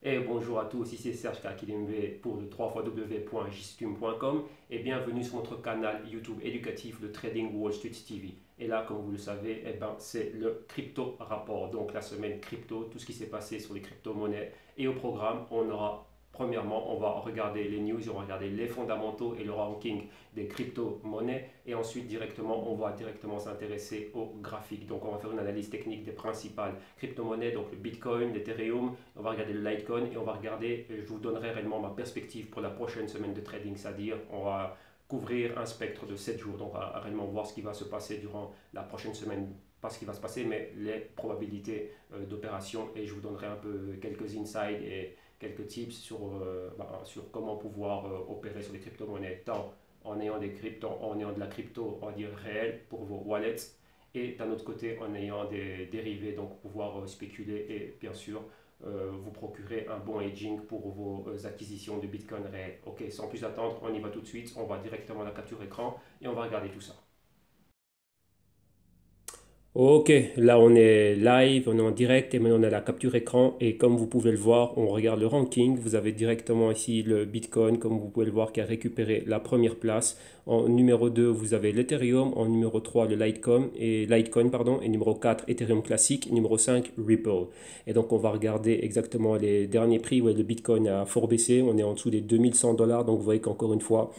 Et bonjour à tous, ici Serge Kakilimbe pour le www.gstum.com et bienvenue sur notre canal YouTube éducatif de Trading Wall Street TV. Et là, comme vous le savez, c'est le crypto rapport, donc la semaine crypto, tout ce qui s'est passé sur les crypto-monnaies. Et au programme, on aura premièrement, on va regarder les news, on va regarder les fondamentaux et le ranking des crypto-monnaies. Et ensuite, directement, on va directement s'intéresser au graphique. Donc, on va faire une analyse technique des principales crypto-monnaies, donc le Bitcoin, l'Ethereum, on va regarder le Litecoin et on va regarder, je vous donnerai réellement ma perspective pour la prochaine semaine de trading, c'est-à-dire on va couvrir un spectre de 7 jours, donc on va réellement voir ce qui va se passer durant la prochaine semaine, pas ce qui va se passer, mais les probabilités d'opération, et je vous donnerai un peu quelques insights et quelques tips sur comment pouvoir opérer sur les crypto-monnaies, tant en ayant en ayant de la crypto, on va dire réelle pour vos wallets, et d'un autre côté en ayant des dérivés, donc pouvoir spéculer et bien sûr vous procurer un bon hedging pour vos acquisitions de Bitcoin réel. Ok, sans plus attendre, on y va tout de suite, on va directement à la capture écran et on va regarder tout ça. Ok, là on est live, on est en direct et maintenant on a la capture écran et comme vous pouvez le voir, on regarde le ranking. Vous avez directement ici le Bitcoin, comme vous pouvez le voir, qui a récupéré la première place. En numéro 2, vous avez l'Ethereum, en numéro 3, le Litecoin, pardon, et numéro 4, Ethereum classique, numéro 5, Ripple. Et donc on va regarder exactement les derniers prix. Ouais, le Bitcoin a fort baissé, on est en dessous des 2100 $, donc vous voyez qu'encore une fois,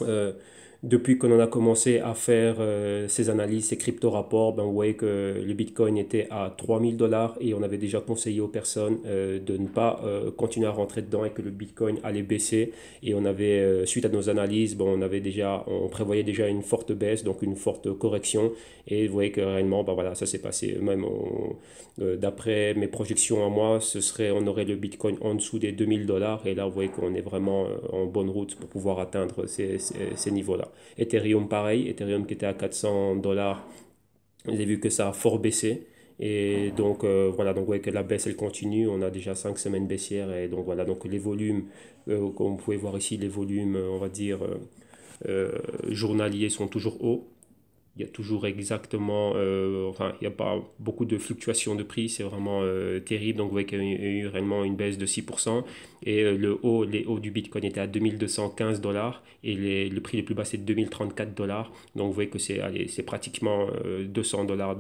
euh, depuis qu'on en a commencé à faire ces analyses, ces crypto-rapports, ben, vous voyez que le Bitcoin était à 3000 $ et on avait déjà conseillé aux personnes de ne pas continuer à rentrer dedans et que le Bitcoin allait baisser. Et on avait, suite à nos analyses, bon, on prévoyait déjà une forte baisse, donc une forte correction. Et vous voyez que réellement, ben, voilà, ça s'est passé. D'après mes projections à moi, on aurait le Bitcoin en dessous des 2000 $. Et là, vous voyez qu'on est vraiment en bonne route pour pouvoir atteindre ces niveaux-là. Ethereum, pareil. Ethereum qui était à 400 $. Vous avez vu que ça a fort baissé. Et donc, voilà, donc, ouais, que la baisse, elle continue. On a déjà 5 semaines baissières. Et donc, voilà, donc les volumes, comme vous pouvez voir ici, les volumes, on va dire, journaliers sont toujours hauts. Il y a toujours exactement, enfin, il n'y a pas beaucoup de fluctuations de prix, c'est vraiment terrible. Donc, vous voyez qu'il y a eu réellement une baisse de 6%. Et les hauts du Bitcoin étaient à 2215 $ et le prix le plus bas, c'est 2034 $. Donc, vous voyez que c'est pratiquement 200 $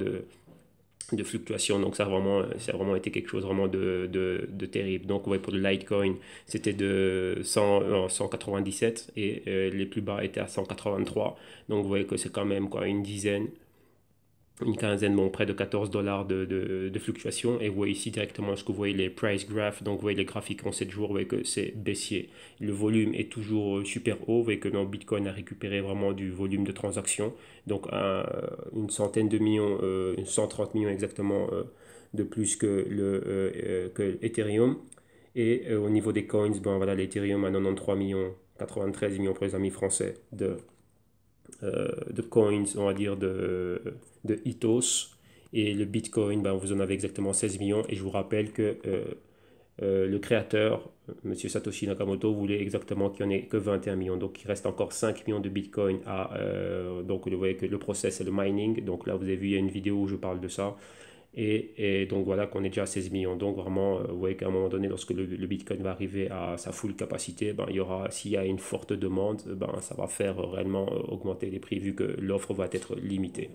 de fluctuation. Donc ça a vraiment été quelque chose vraiment de terrible. Donc ouais, pour le Litecoin, c'était de 197 et les plus bas étaient à 183. Donc vous voyez que c'est quand même quoi, une quinzaine, bon, près de 14 $ de fluctuation. Et vous voyez ici directement ce que vous voyez les price graphs. Donc vous voyez les graphiques en 7 jours, vous voyez que c'est baissier. Le volume est toujours super haut. Vous voyez que notre Bitcoin a récupéré vraiment du volume de transactions. Donc une centaine de millions, 130 millions exactement de plus que Ethereum. Et au niveau des coins, ben voilà, l'Ethereum a 93 millions, 93 millions pour les amis français de coins, on va dire, de Ethos. Et le Bitcoin, ben, vous en avez exactement 16 millions. Et je vous rappelle que le créateur, Monsieur Satoshi Nakamoto, voulait exactement qu'il n'y en ait que 21 millions. Donc il reste encore 5 millions de Bitcoin à... donc vous voyez que le process, c'est le mining. Donc là, vous avez vu, il y a une vidéo où je parle de ça. Et donc voilà qu'on est déjà à 16 millions. Donc vraiment, vous voyez qu'à un moment donné, lorsque le Bitcoin va arriver à sa full capacité, ben, s'il y a une forte demande, ben, ça va faire réellement augmenter les prix vu que l'offre va être limitée.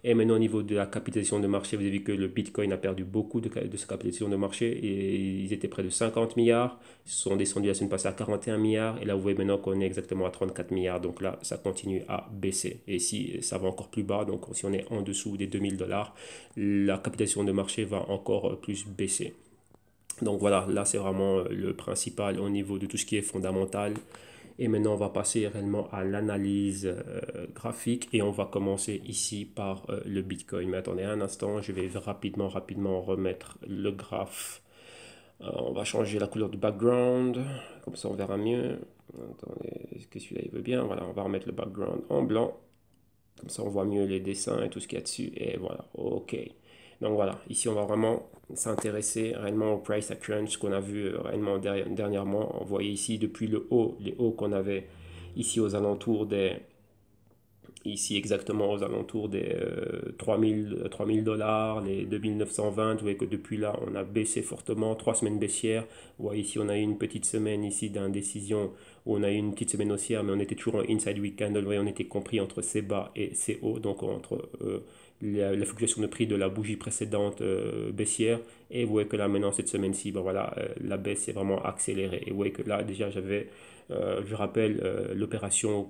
Et maintenant, au niveau de la capitalisation de marché, vous avez vu que le Bitcoin a perdu beaucoup de sa capitalisation de marché. Et ils étaient près de 50 milliards. Ils sont descendus la semaine passée à 41 milliards. Et là, vous voyez maintenant qu'on est exactement à 34 milliards. Donc là, ça continue à baisser. Et si ça va encore plus bas, donc si on est en dessous des 2000 $, la capitalisation de marché va encore plus baisser. Donc voilà, là, c'est vraiment le principal au niveau de tout ce qui est fondamental. Et maintenant, on va passer réellement à l'analyse graphique et on va commencer ici par le Bitcoin. Mais attendez un instant, je vais rapidement remettre le graphe. On va changer la couleur du background, comme ça on verra mieux. Attendez, est-ce que celui-là il veut bien? Voilà, on va remettre le background en blanc. Comme ça on voit mieux les dessins et tout ce qu'il y a dessus. Et voilà, ok. Donc voilà, ici on va vraiment s'intéresser réellement au price action, ce qu'on a vu réellement dernièrement. On voyait ici depuis les hauts qu'on avait ici aux alentours ici exactement aux alentours des 3000 dollars, les 2920. Vous voyez que depuis là, on a baissé fortement, 3 semaines baissières. Vous voyez ici, on a eu une petite semaine ici d'indécision, où on a eu une petite semaine haussière, mais on était toujours en inside week candle. Vous voyez, on était compris entre ces bas et ces hauts, donc entre la fluctuation de prix de la bougie précédente baissière. Et vous voyez que là, maintenant, cette semaine-ci, ben voilà, la baisse est vraiment accélérée. Et vous voyez que là, déjà, je rappelle l'opération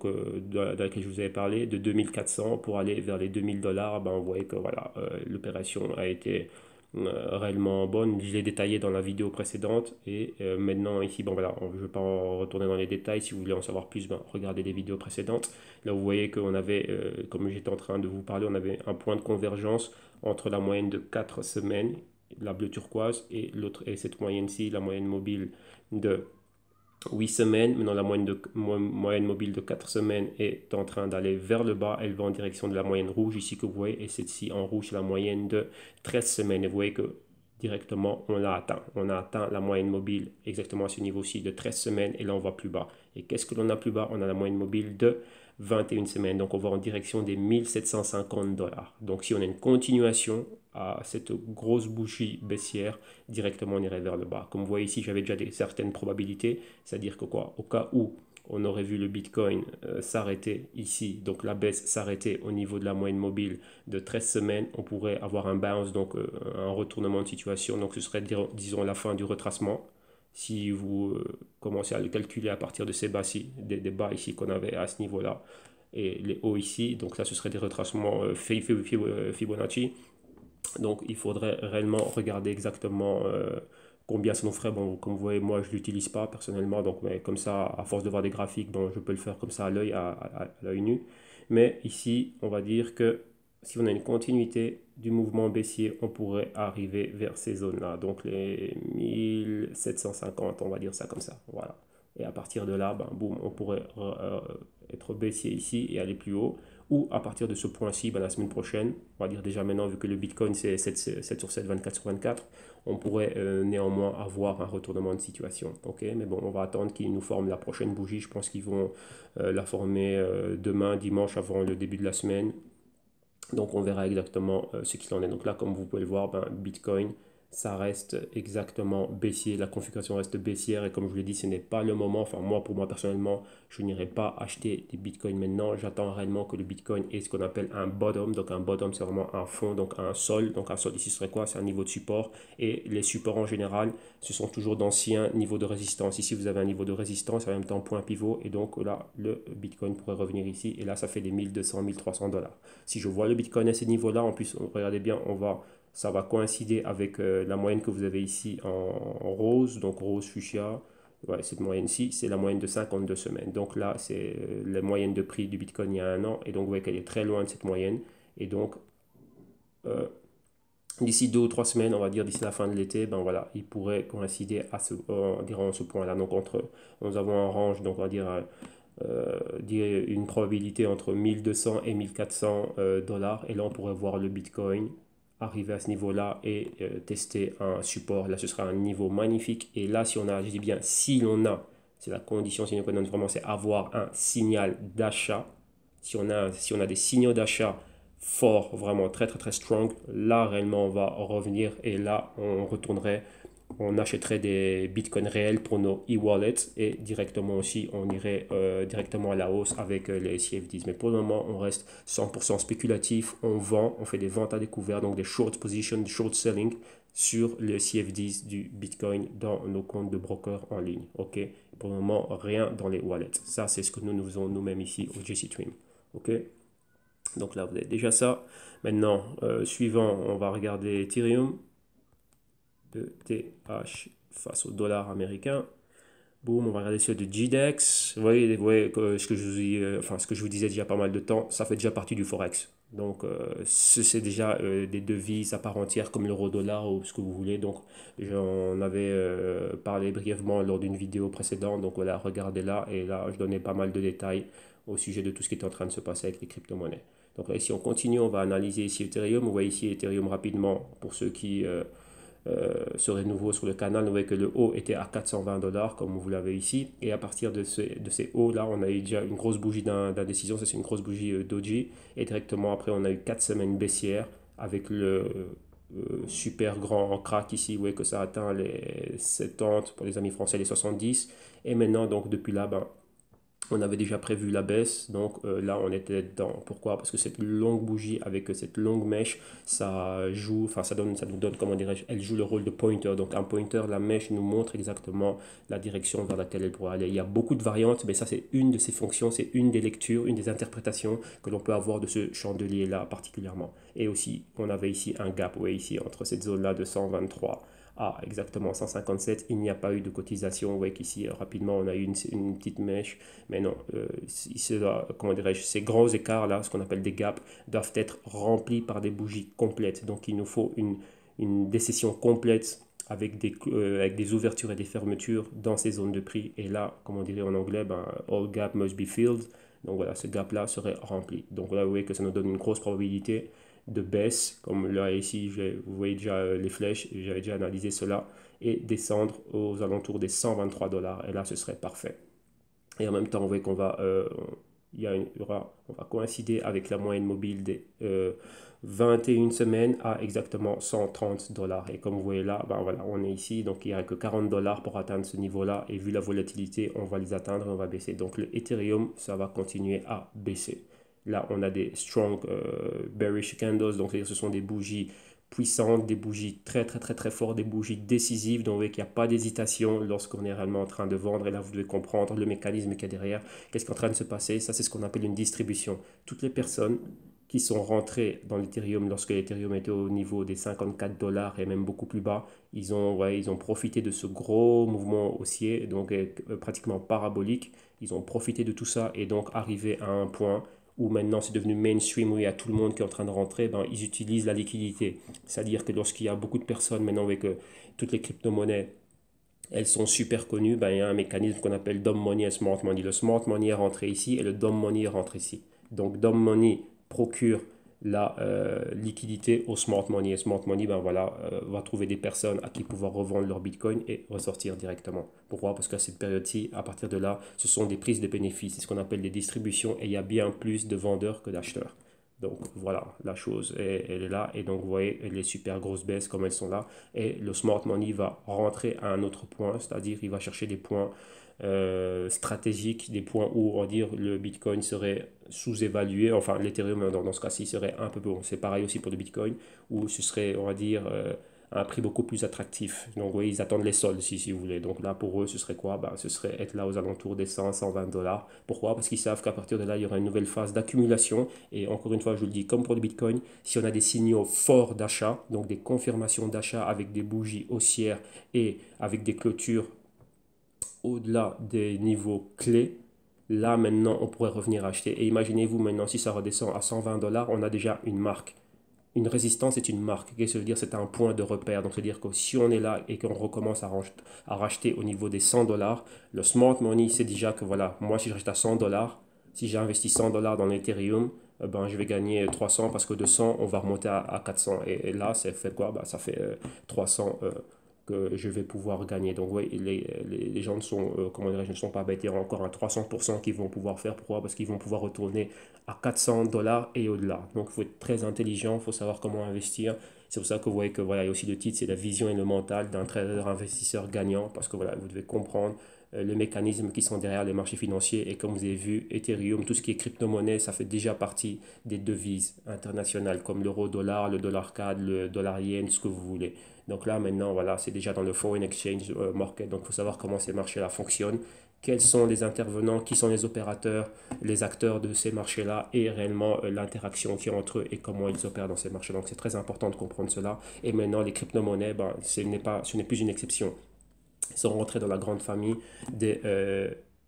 dans laquelle je vous avais parlé, de 2400 pour aller vers les 2000 dollars. Ben, vous voyez que voilà, l'opération a été réellement bonne. Je l'ai détaillé dans la vidéo précédente. Et maintenant, ici, bon, voilà, je ne vais pas en retourner dans les détails. Si vous voulez en savoir plus, ben, regardez les vidéos précédentes. Là, vous voyez qu'on avait, comme j'étais en train de vous parler, on avait un point de convergence entre la moyenne de 4 semaines, la bleue turquoise, et cette moyenne-ci, la moyenne mobile de 8 semaines. Maintenant, la moyenne mobile de 4 semaines est en train d'aller vers le bas. Elle va en direction de la moyenne rouge ici que vous voyez. Et celle-ci en rouge, c'est la moyenne de 13 semaines. Et vous voyez que directement, on l'a atteint. On a atteint la moyenne mobile exactement à ce niveau-ci de 13 semaines. Et là, on va plus bas. Et qu'est-ce que l'on a plus bas? On a la moyenne mobile de 21 semaines. Donc, on va en direction des 1750 dollars. Donc, si on a une continuation à cette grosse bougie baissière, directement on irait vers le bas. Comme vous voyez ici, j'avais déjà certaines probabilités, c'est-à-dire que quoi, au cas où on aurait vu le Bitcoin s'arrêter ici, donc la baisse s'arrêter au niveau de la moyenne mobile de 13 semaines, on pourrait avoir un bounce, donc un retournement de situation, donc ce serait, disons, la fin du retracement. Si vous commencez à le calculer à partir de ces bas-ci, des bas ici qu'on avait à ce niveau-là, et les hauts ici, donc là ce serait des retracements Fibonacci. Donc il faudrait réellement regarder exactement combien ça nous ferait. Bon, comme vous voyez, moi je ne l'utilise pas personnellement, donc mais comme ça, à force de voir des graphiques, bon, je peux le faire comme ça à l'œil, à l'œil nu. Mais ici, on va dire que si on a une continuité du mouvement baissier, on pourrait arriver vers ces zones-là. Donc les 1750, on va dire ça comme ça. Voilà. Et à partir de là, ben, boum, on pourrait être baissier ici et aller plus haut. Ou à partir de ce point-ci, ben, la semaine prochaine, on va dire déjà maintenant, vu que le Bitcoin c'est 7 sur 7, 24 sur 24, on pourrait néanmoins avoir un retournement de situation. Ok, mais bon, on va attendre qu'ils nous forment la prochaine bougie. Je pense qu'ils vont la former demain, dimanche, avant le début de la semaine. Donc on verra exactement ce qu'il en est. Donc là, comme vous pouvez le voir, ben, Bitcoin, ça reste exactement baissier. La configuration reste baissière et comme je vous l'ai dit, ce n'est pas le moment. Enfin, moi, pour moi personnellement, je n'irai pas acheter des Bitcoins maintenant. J'attends réellement que le Bitcoin ait ce qu'on appelle un bottom. Donc un bottom, c'est vraiment un fond, donc un sol. Donc un sol ici serait quoi? C'est un niveau de support. Et les supports en général, ce sont toujours d'anciens niveaux de résistance. Ici, vous avez un niveau de résistance, en même temps point pivot. Et donc là, le Bitcoin pourrait revenir ici. Et là, ça fait des 1200, 1300 dollars. Si je vois le Bitcoin à ces niveaux-là, en plus, regardez bien, ça va coïncider avec la moyenne que vous avez ici en rose, donc rose fuchsia. Ouais, cette moyenne-ci, c'est la moyenne de 52 semaines. Donc là, c'est la moyenne de prix du Bitcoin il y a un an. Et donc, vous voyez qu'elle est très loin de cette moyenne. Et donc, d'ici 2 ou 3 semaines, on va dire d'ici la fin de l'été, ben voilà, il pourrait coïncider à ce point-là. Donc, nous avons un range, donc on va dire une probabilité entre 1200 et 1400 dollars. Et là, on pourrait voir le Bitcoin arriver à ce niveau-là et tester un support. Là, ce sera un niveau magnifique. Et là, si on a, je dis bien, si l'on a, c'est la condition sine qua non vraiment, c'est avoir un signal d'achat. Si on a des signaux d'achat forts, vraiment très très très strong, là réellement on va revenir et là on retournerait, on achèterait des bitcoins réels pour nos e-wallets et directement aussi on irait directement à la hausse avec les CFDs. Mais pour le moment on reste 100% spéculatif, on vend, on fait des ventes à découvert, donc des short positions, short selling sur les CFDs du bitcoin dans nos comptes de broker en ligne. Ok, pour le moment rien dans les wallets. Ça c'est ce que nous faisons nous-mêmes ici au JC Twin. Ok, donc là vous avez déjà ça. Maintenant suivant, on va regarder Ethereum. ETH face au dollar américain. Boum, on va regarder sur du GDEX. Vous voyez ce que ce que je vous disais déjà pas mal de temps, ça fait déjà partie du Forex. Donc, c'est déjà des devises à part entière comme l'euro-dollar ou ce que vous voulez. Donc, j'en avais parlé brièvement lors d'une vidéo précédente. Donc, voilà, regardez là. Et là, je donnais pas mal de détails au sujet de tout ce qui est en train de se passer avec les crypto-monnaies. Donc, là, ici, on continue. On va analyser ici Ethereum. Vous voyez ici Ethereum rapidement pour ceux qui serait nouveau sur le canal. Vous voyez que le haut était à 420 dollars, comme vous l'avez ici. Et à partir de ces hauts-là, on a eu déjà une grosse bougie d'indécision. Ça, c'est une grosse bougie doji. Et directement après, on a eu 4 semaines baissières avec le super grand crack ici. Vous voyez que ça atteint les 70, pour les amis français, les 70. Et maintenant, donc depuis là, ben, on avait déjà prévu la baisse, donc là on était dedans. Pourquoi? Parce que cette longue bougie avec cette longue mèche, ça joue, enfin ça nous donne, comment dirais-je, elle joue le rôle de pointer. Donc un pointer, la mèche nous montre exactement la direction vers laquelle elle pourrait aller. Il y a beaucoup de variantes, mais ça c'est une de ses fonctions, c'est une des lectures, une des interprétations que l'on peut avoir de ce chandelier-là particulièrement. Et aussi, on avait ici un gap, ouais, ici, entre cette zone-là de 123 à exactement 157. Il n'y a pas eu de cotisation. Vous voyez qu'ici, rapidement, on a eu une petite mèche. Mais non, comment dirais-je, ces grands écarts-là, ce qu'on appelle des gaps, doivent être remplis par des bougies complètes. Donc, il nous faut une décession complète avec des ouvertures et des fermetures dans ces zones de prix. Et là, comme on dirait en anglais, ben, all gap must be filled. Donc voilà, ce gap-là serait rempli. Donc là, vous voyez que ça nous donne une grosse probabilité de baisse, comme là ici, vous voyez déjà les flèches, j'avais déjà analysé cela, et descendre aux alentours des 123 dollars. Et là, ce serait parfait. Et en même temps, vous voyez qu'on va, on va coïncider avec la moyenne mobile des 21 semaines à exactement 130 dollars. Et comme vous voyez là, ben voilà, on est ici, donc il n'y a que 40 dollars pour atteindre ce niveau-là. Et vu la volatilité, on va les atteindre et on va baisser. Donc le Ethereum, ça va continuer à baisser. Là, on a des strong bearish candles, donc ce sont des bougies puissantes, des bougies très très très très fortes, des bougies décisives, donc vous voyez qu'il n'y a pas d'hésitation lorsqu'on est réellement en train de vendre. Et là, vous devez comprendre le mécanisme qu'il y a derrière. Qu'est-ce qui est en train de se passer? Ça, c'est ce qu'on appelle une distribution. Toutes les personnes qui sont rentrées dans l'Ethereum lorsque l'Ethereum était au niveau des 54 dollars et même beaucoup plus bas, ils ont profité de ce gros mouvement haussier, donc pratiquement parabolique. Ils ont profité de tout ça et donc arrivé à un point où maintenant c'est devenu mainstream, où il y a tout le monde qui est en train de rentrer, ben, ils utilisent la liquidité. C'est-à-dire que lorsqu'il y a beaucoup de personnes maintenant avec toutes les crypto-monnaies, elles sont super connues, ben, il y a un mécanisme qu'on appelle dumb money et smart money. Le smart money est rentré ici et le dumb money est rentré ici. Donc dumb money procure la liquidité au smart money. Et smart money, ben voilà, va trouver des personnes à qui pouvoir revendre leur bitcoin et ressortir directement. Pourquoi? Parce qu'à cette période-ci, à partir de là, ce sont des prises de bénéfices. C'est ce qu'on appelle des distributions et il y a bien plus de vendeurs que d'acheteurs. Donc voilà, la chose, elle est là. Et donc vous voyez les super grosses baisses comme elles sont là. Et le smart money va rentrer à un autre point, c'est-à-dire il va chercher des points stratégiques, des points où on va dire le Bitcoin serait sous-évalué, enfin l'Ethereum dans ce cas-ci serait un peu bon. C'est pareil aussi pour le Bitcoin, où ce serait, on va dire, à un prix beaucoup plus attractif. Donc vous voyez, ils attendent les soldes si vous voulez. Donc là pour eux, ce serait quoi? Ben, ce serait être là aux alentours des 100, 120 dollars. Pourquoi? Parce qu'ils savent qu'à partir de là, il y aura une nouvelle phase d'accumulation. Et encore une fois, je vous le dis, comme pour le Bitcoin, si on a des signaux forts d'achat, donc des confirmations d'achat avec des bougies haussières et avec des clôtures au-delà des niveaux clés, là maintenant on pourrait revenir acheter. Et imaginez-vous maintenant si ça redescend à 120 dollars, on a déjà une marque. Une résistance est une marque. Qu'est-ce que ça veut dire? C'est un point de repère. Donc, c'est-à-dire que si on est là et qu'on recommence à racheter au niveau des 100 dollars, le smart money, c'est déjà que voilà, moi, si je reste à 100 dollars, si j'ai investi 100 dollars dans l'Ethereum, ben, je vais gagner 300 parce que de 100, on va remonter à 400. Et là, ça fait quoi? Ben, ça fait 300 que je vais pouvoir gagner. Donc, oui, les gens ne sont, comment dirais-je, ne sont pas bêtés. Il y a encore un 300% qu'ils vont pouvoir faire. Pourquoi? Parce qu'ils vont pouvoir retourner à 400 dollars et au-delà. Donc, il faut être très intelligent, il faut savoir comment investir. C'est pour ça que vous voyez que voilà, il y a aussi le titre, c'est la vision et le mental d'un trader investisseur gagnant, parce que voilà, vous devez comprendre les mécanismes qui sont derrière les marchés financiers. Et comme vous avez vu, Ethereum, tout ce qui est crypto-monnaie, ça fait déjà partie des devises internationales, comme l'euro-dollar, le dollar CAD, le dollar yen, ce que vous voulez. Donc là, maintenant, voilà, c'est déjà dans le foreign exchange market. Donc, il faut savoir comment ces marchés-là fonctionnent, quels sont les intervenants, qui sont les opérateurs, les acteurs de ces marchés-là et réellement l'interaction qui est entre eux et comment ils opèrent dans ces marchés. Donc c'est très important de comprendre cela. Et maintenant, les crypto-monnaies, ben, ce n'est plus une exception. Ils sont rentrés dans la grande famille des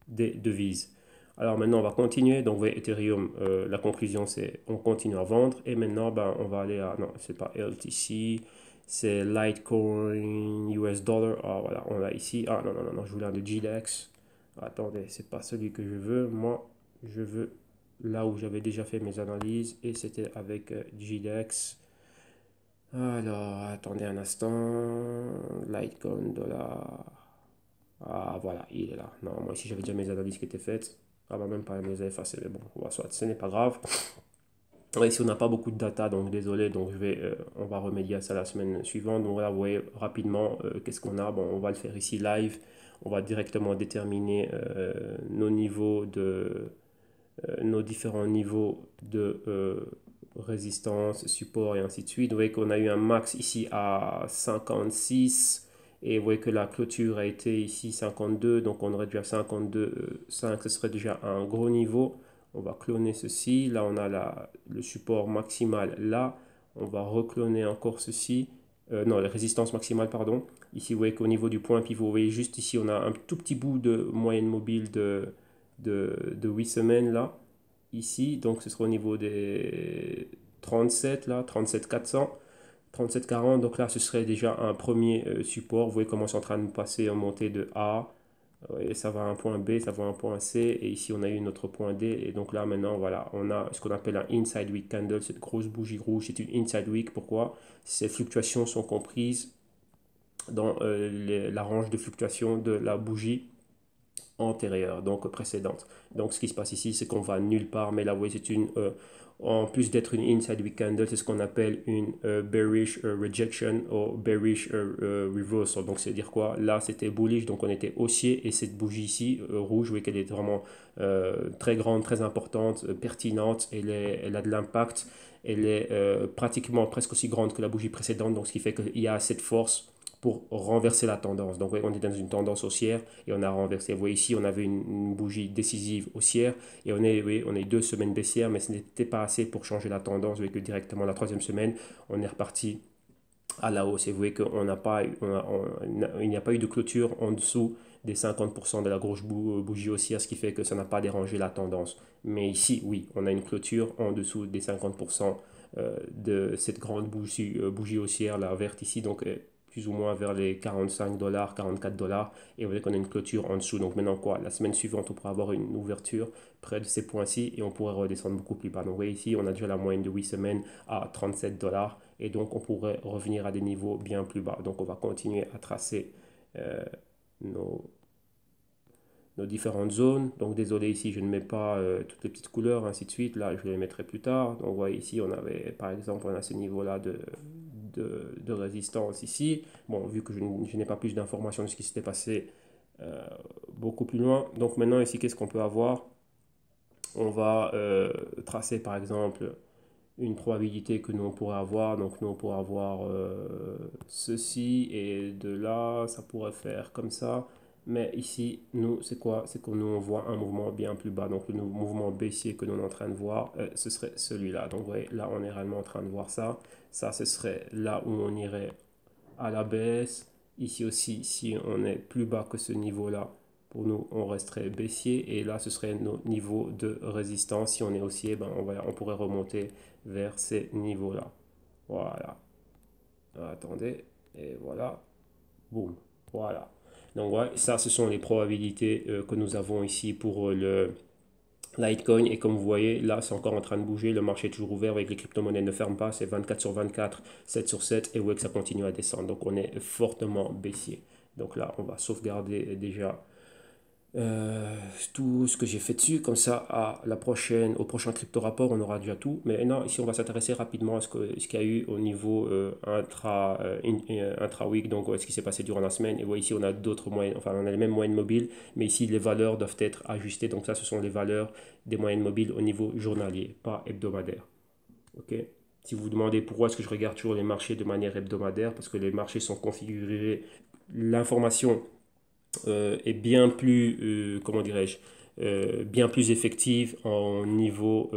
devises. Alors maintenant, on va continuer. Donc, vous voyez, Ethereum, la conclusion, c'est on continue à vendre. Et maintenant, ben, on va aller à... Non, c'est pas LTC, c'est Litecoin US Dollar. Ah, voilà, on l'a ici. Ah, non, non, non, non, je voulais un de GDEX. Attendez, c'est pas celui que je veux. Moi, je veux là où j'avais déjà fait mes analyses et c'était avec GDEX. Alors, attendez un instant. Litecoin, dollar. Ah, voilà, il est là. Non, moi ici, j'avais déjà mes analyses qui étaient faites. Ah, bah, même pas les effacer, mais bon, soit, ce n'est pas grave. Ouais, ici, on n'a pas beaucoup de data, donc désolé, donc on va remédier à ça la semaine suivante. Donc voilà, vous voyez rapidement qu'est-ce qu'on a. Bon, on va le faire ici live. On va directement déterminer nos niveaux nos différents niveaux de résistance, support et ainsi de suite. Vous voyez qu'on a eu un max ici à 56 et vous voyez que la clôture a été ici 52, donc on aurait dû à 52,5, ce serait déjà un gros niveau. On va cloner ceci, là on a le support maximal là, on va recloner encore ceci, non la résistance maximale pardon. Ici vous voyez qu'au niveau du point pivot, vous voyez juste ici on a un tout petit bout de moyenne mobile de 8 semaines là, ici, donc ce sera au niveau des 37 là, 37 400, 37 40, donc là ce serait déjà un premier support. Vous voyez comment c'est en train de passer en montée de A, et ça va à un point B, ça va à un point C, et ici on a eu notre point D, et donc là maintenant voilà, on a ce qu'on appelle un inside wick candle, cette grosse bougie rouge, c'est une inside wick. Pourquoi? Ces fluctuations sont comprises dans la range de fluctuation de la bougie antérieure, donc précédente. Donc ce qui se passe ici, c'est qu'on va nulle part, mais là, vous voyez, c'est en plus d'être une inside week candle, c'est ce qu'on appelle une bearish rejection ou bearish reversal. Donc c'est dire quoi? Là, c'était bullish, donc on était haussier, et cette bougie ici, rouge, vous voyez qu'elle est vraiment très grande, très importante, pertinente, elle a de l'impact, elle est pratiquement presque aussi grande que la bougie précédente, donc ce qui fait qu'il y a cette force pour renverser la tendance. Donc, on est dans une tendance haussière et on a renversé. Vous voyez ici, on avait une bougie décisive haussière et on est 2 semaines baissières, mais ce n'était pas assez pour changer la tendance. Vous voyez que directement la troisième semaine, on est reparti à la hausse. Et vous voyez qu'on n'a pas, il n'y a pas eu de clôture en dessous des 50% de la grosse bougie haussière, ce qui fait que ça n'a pas dérangé la tendance. Mais ici, oui, on a une clôture en dessous des 50% de cette grande bougie haussière, la verte ici. Donc, plus ou moins vers les 45 dollars, 44 dollars. Et vous voyez qu'on a une clôture en dessous. Donc maintenant quoi? La semaine suivante, on pourra avoir une ouverture près de ces points-ci et on pourrait redescendre beaucoup plus bas. Donc vous voyez ici, on a déjà la moyenne de 8 semaines à 37 dollars. Et donc on pourrait revenir à des niveaux bien plus bas. Donc on va continuer à tracer euh, nos, nos différentes zones. Donc désolé ici, je ne mets pas toutes les petites couleurs, ainsi de suite. Là, je les mettrai plus tard. Donc vous voyez ici, on avait par exemple, on a ce niveau-là de résistance ici. Bon, vu que je n'ai pas plus d'informations de ce qui s'était passé beaucoup plus loin. Donc maintenant ici, qu'est-ce qu'on peut avoir? On va tracer par exemple une probabilité que nous on pourrait avoir. Donc nous on pourrait avoir ceci et de là, ça pourrait faire comme ça. Mais ici, nous, c'est quoi? C'est que nous, on voit un mouvement bien plus bas. Donc le mouvement baissier que nous on est en train de voir, ce serait celui-là. Donc vous voyez, là, on est réellement en train de voir ça. Ça, ce serait là où on irait à la baisse. Ici aussi, si on est plus bas que ce niveau-là, pour nous, on resterait baissier. Et là, ce serait nos niveaux de résistance. Si on est haussier, ben, on pourrait remonter vers ces niveaux-là. Voilà. Attendez. Et voilà. Boum. Voilà. Donc, ouais, ça, ce sont les probabilités que nous avons ici pour le Litecoin. Et comme vous voyez, là, c'est encore en train de bouger. Le marché est toujours ouvert avec les crypto-monnaies ne ferment pas. C'est 24 sur 24, 7 sur 7. Et vous voyez que ça continue à descendre. Donc, on est fortement baissier. Donc là, on va sauvegarder déjà tout ce que j'ai fait dessus. Comme ça, au prochain crypto rapport, on aura déjà tout. Mais non, ici, on va s'intéresser rapidement à ce qu'il y a eu au niveau intra-week, donc ce qui s'est passé durant la semaine. Et voyez ici, on a d'autres moyennes, enfin, on a les mêmes moyennes mobiles, mais ici, les valeurs doivent être ajustées. Donc ça, ce sont les valeurs des moyennes mobiles au niveau journalier, pas hebdomadaire. OK? Si vous vous demandez pourquoi est-ce que je regarde toujours les marchés de manière hebdomadaire, parce que les marchés sont configurés, l'information est bien plus, comment dirais-je, bien plus effective en niveau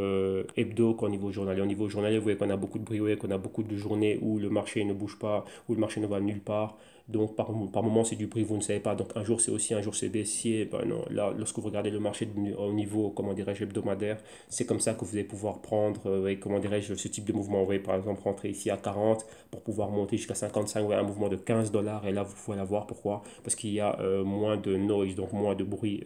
hebdo qu'en niveau journalier. Au niveau journalier, vous voyez qu'on a beaucoup de bruit, qu'on a beaucoup de journées où le marché ne bouge pas, où le marché ne va nulle part. Donc par moment c'est du prix, vous ne savez pas. Donc un jour c'est haussier, un jour c'est baissier. Ben non, là, lorsque vous regardez le marché au niveau, comment dirais-je, hebdomadaire, c'est comme ça que vous allez pouvoir prendre, comment dirais-je, ce type de mouvement. Vous voyez par exemple rentrer ici à 40 pour pouvoir monter jusqu'à 55, ouais, un mouvement de 15 dollars. Et là vous pouvez l'avoir. Pourquoi? Parce qu'il y a moins de noise, donc moins de bruit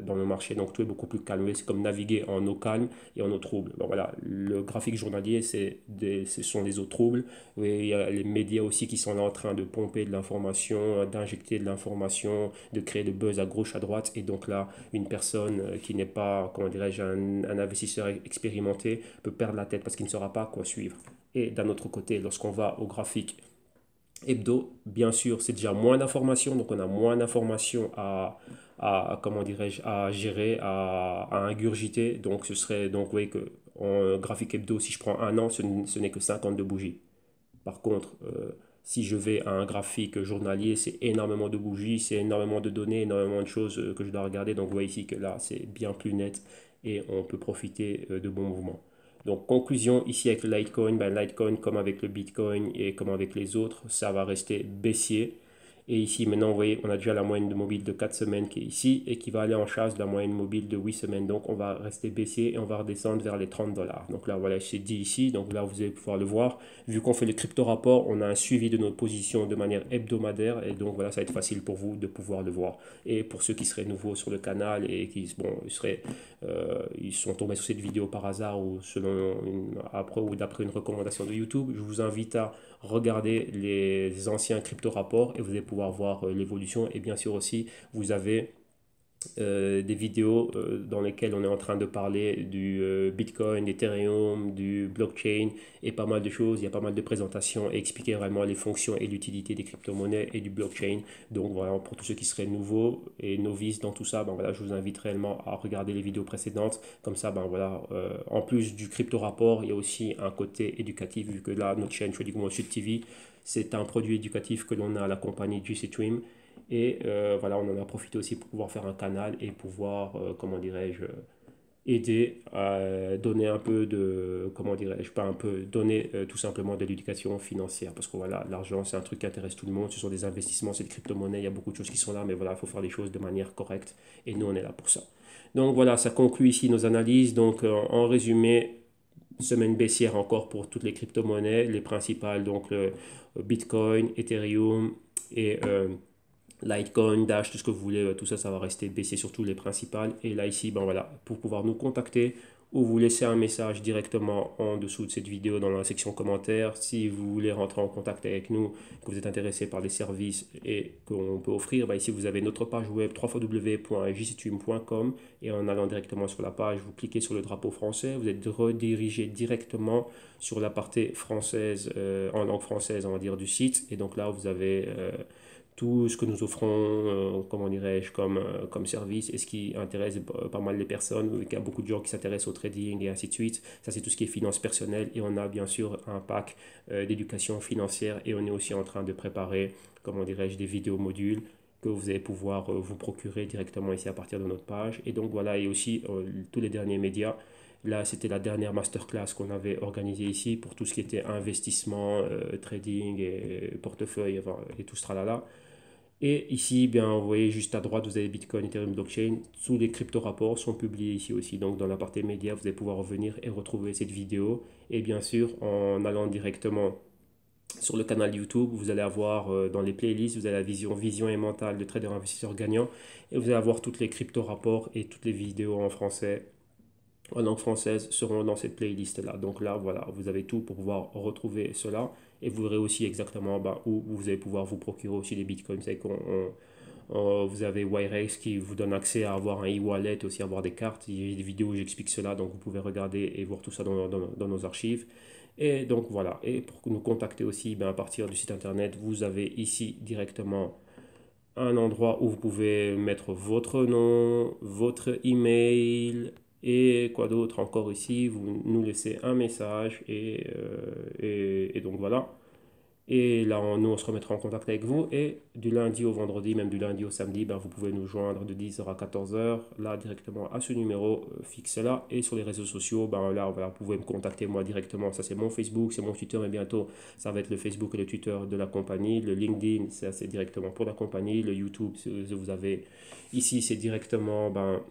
dans le marché. Donc tout est beaucoup plus calme. C'est comme naviguer en eau calme et en eau trouble. Donc voilà, le graphique journalier, ce sont les eaux troubles. Oui, il y a les médias aussi qui sont là en train de pomper de l'information, d'injecter de l'information, de créer le buzz à gauche, à droite. Et donc là, une personne qui n'est pas, comment dirais-je, un investisseur expérimenté peut perdre la tête parce qu'il ne saura pas quoi suivre. Et d'un autre côté, lorsqu'on va au graphique hebdo, bien sûr, c'est déjà moins d'informations, donc on a moins d'informations comment dirais-je, à gérer, à ingurgiter. Donc ce serait, donc vous voyez que en graphique hebdo, si je prends un an, ce n'est que 52 bougies. Par contre, si je vais à un graphique journalier, c'est énormément de bougies, c'est énormément de données, énormément de choses que je dois regarder. Donc vous voyez ici que là, c'est bien plus net et on peut profiter de bons mouvements. Donc conclusion, ici avec le Litecoin, ben Litecoin comme avec le Bitcoin et comme avec les autres, ça va rester baissier. Et ici, maintenant, vous voyez, on a déjà la moyenne de mobile de 4 semaines qui est ici et qui va aller en chasse de la moyenne mobile de 8 semaines. Donc, on va rester baissier et on va redescendre vers les 30 dollars. Donc là, voilà, c'est dit ici. Donc là, vous allez pouvoir le voir. Vu qu'on fait le crypto rapport, on a un suivi de notre position de manière hebdomadaire. Et donc, voilà, ça va être facile pour vous de pouvoir le voir. Et pour ceux qui seraient nouveaux sur le canal et qui, bon, ils sont tombés sur cette vidéo par hasard ou après ou d'après une recommandation de YouTube, je vous invite à regarder les anciens crypto rapports et vous allez pouvoir voir l'évolution. Et bien sûr aussi, vous avez des vidéos dans lesquelles on est en train de parler du Bitcoin, d'Ethereum, du blockchain et pas mal de choses. Il y a pas mal de présentations et expliquer vraiment les fonctions et l'utilité des crypto-monnaies et du blockchain. Donc voilà, pour tous ceux qui seraient nouveaux et novices dans tout ça, ben voilà, je vous invite réellement à regarder les vidéos précédentes. Comme ça, ben voilà, en plus du crypto rapport, il y a aussi un côté éducatif vu que là, notre chaîne Trading Wall Street TV, c'est un produit éducatif que l'on a à la compagnie GC Stream. Et voilà, on en a profité aussi pour pouvoir faire un canal et pouvoir, comment dirais-je, aider à donner un peu de, comment dirais-je, pas un peu, donner tout simplement de l'éducation financière. Parce que voilà, l'argent, c'est un truc qui intéresse tout le monde. Ce sont des investissements, c'est des crypto-monnaies, il y a beaucoup de choses qui sont là, mais voilà, il faut faire les choses de manière correcte. Et nous, on est là pour ça. Donc voilà, ça conclut ici nos analyses. Donc en résumé, semaine baissière encore pour toutes les crypto-monnaies, les principales, donc le Bitcoin, Ethereum et Litecoin, Dash, tout ce que vous voulez, tout ça, ça va rester baissé sur tous les principales. Et là, ici, ben voilà, pour pouvoir nous contacter ou vous laisser un message directement en dessous de cette vidéo dans la section commentaires. Si vous voulez rentrer en contact avec nous, que vous êtes intéressé par les services et qu'on peut offrir, ben ici, vous avez notre page web www.jctube.com et en allant directement sur la page, vous cliquez sur le drapeau français, vous êtes redirigé directement sur la partie française, en langue française, on va dire, du site. Et donc là, vous avez tout ce que nous offrons, comment dirais-je, comme service et ce qui intéresse pas mal les personnes. Il y a beaucoup de gens qui s'intéressent au trading et ainsi de suite. Ça, c'est tout ce qui est finance personnelle. Et on a bien sûr un pack d'éducation financière et on est aussi en train de préparer, comment dirais-je, des vidéos modules que vous allez pouvoir vous procurer directement ici à partir de notre page. Et donc voilà, et aussi tous les derniers médias. Là, c'était la dernière masterclass qu'on avait organisée ici pour tout ce qui était investissement, trading et portefeuille enfin, et tout ce tralala. Et ici, bien, vous voyez juste à droite, vous avez Bitcoin, Ethereum, Blockchain. Tous les crypto-rapports sont publiés ici aussi. Donc, dans la partie médias, vous allez pouvoir revenir et retrouver cette vidéo. Et bien sûr, en allant directement sur le canal YouTube, vous allez avoir dans les playlists, vous avez la vision et mentale de trader investisseur gagnant. Et vous allez avoir toutes les crypto-rapports et toutes les vidéos en français en langue française seront dans cette playlist-là. Donc là, voilà, vous avez tout pour pouvoir retrouver cela. Et vous verrez aussi exactement où vous allez pouvoir vous procurer aussi des bitcoins. Vous avez Wirex qui vous donne accès à avoir un e-wallet, aussi avoir des cartes. Il y a des vidéos où j'explique cela, donc vous pouvez regarder et voir tout ça dans nos archives. Et donc voilà, et pour nous contacter aussi, ben, à partir du site internet, vous avez ici directement un endroit où vous pouvez mettre votre nom, votre email et quoi d'autre encore ici. Vous nous laissez un message et donc voilà. Et là, nous, on se remettra en contact avec vous. Et du lundi au vendredi, même du lundi au samedi, ben, vous pouvez nous joindre de 10 h à 14 h, là, directement à ce numéro fixe là. Et sur les réseaux sociaux, ben, là, voilà, vous pouvez me contacter moi directement. Ça, c'est mon Facebook, c'est mon Twitter. Et bientôt, ça va être le Facebook et le Twitter de la compagnie. Le LinkedIn, ça, c'est directement pour la compagnie. Le YouTube, vous avez ici, c'est directement ben,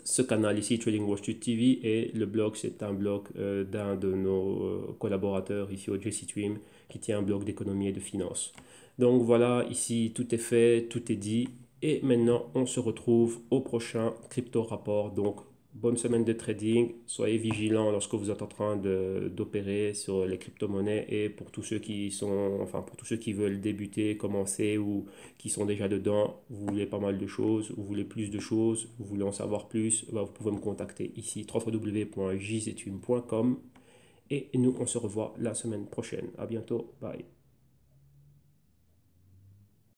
ce canal ici, Trading Wall Street TV, et le blog, c'est un blog d'un de nos collaborateurs ici au JC Stream qui tient un blog d'économie et de finance. Donc voilà, ici tout est fait, tout est dit. Et maintenant, on se retrouve au prochain crypto rapport. Donc, bonne semaine de trading. Soyez vigilants lorsque vous êtes en train d'opérer sur les crypto-monnaies. Et pour tous ceux qui sont, enfin, pour tous ceux qui veulent débuter, commencer ou qui sont déjà dedans, vous voulez pas mal de choses, vous voulez plus de choses, vous voulez en savoir plus, bah, vous pouvez me contacter ici, www.jzetume.com. Et nous, on se revoit la semaine prochaine. À bientôt. Bye.